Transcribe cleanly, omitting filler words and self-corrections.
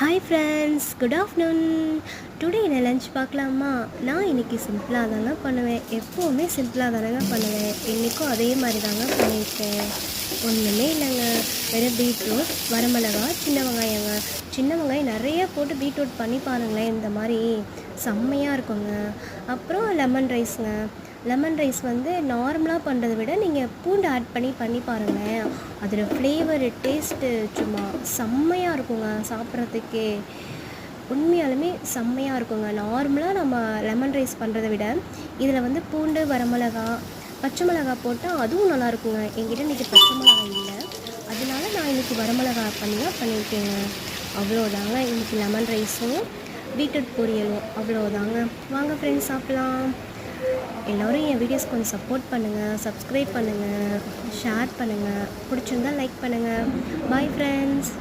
Hi friends, good afternoon. Today என்ன lunch பார்க்கலாமா? நான் இன்றைக்கி சிம்பிளாக தாங்க பண்ணுவேன். எப்போவுமே சிம்பிளாக தானேங்க பண்ணுவேன். இன்றைக்கும் அதே மாதிரி தாங்க பண்ணியிருக்கேன். ஒன்றுமே இல்லைங்க, வெறும் பீட்ரூட், வரமிளகா, சின்ன வெங்காயங்க. சின்ன வெங்காயம் நிறைய போட்டு பீட்ரூட் பண்ணி பாருங்களேன், இந்த மாதிரி செம்மையாக இருக்குங்க. அப்புறம் லெமன் ரைஸுங்க. லெமன் ரைஸ் வந்து நார்மலாக பண்ணுறதை விட நீங்கள் பூண்டு ஆட் பண்ணி பாருங்களேன், அதோட ஃப்ளேவர் டேஸ்ட்டு சும்மா செம்மையாக இருக்குங்க. சாப்பிட்றதுக்கே உண்மையாலுமே செம்மையாக இருக்குங்க. நார்மலாக நம்ம லெமன் ரைஸ் பண்ணுறதை விட இதில் வந்து பூண்டு, வரமிளகா, பச்சை மிளகா போட்டால் அதுவும் நல்லாயிருக்குங்க. என்கிட்ட இன்றைக்கி பச்சை மிளகா இல்லை, அதனால நான் இன்றைக்கி வரமிளகா பண்ணி தான் பண்ணியிருக்கேங்க. அவ்வளோதாங்க இன்றைக்கி லெமன் ரைஸும் பீட்ரூட் பொரியலும். அவ்வளோதாங்க. வாங்க ஃப்ரெண்ட்ஸ், சாப்பிட்லாம். எல்லோரும் என் வீடியோஸ் கொஞ்சம் சப்போர்ட் பண்ணுங்கள், சப்ஸ்கிரைப் பண்ணுங்கள், ஷேர் பண்ணுங்கள், பிடிச்சிருந்தால் லைக் பண்ணுங்கள். Bye friends.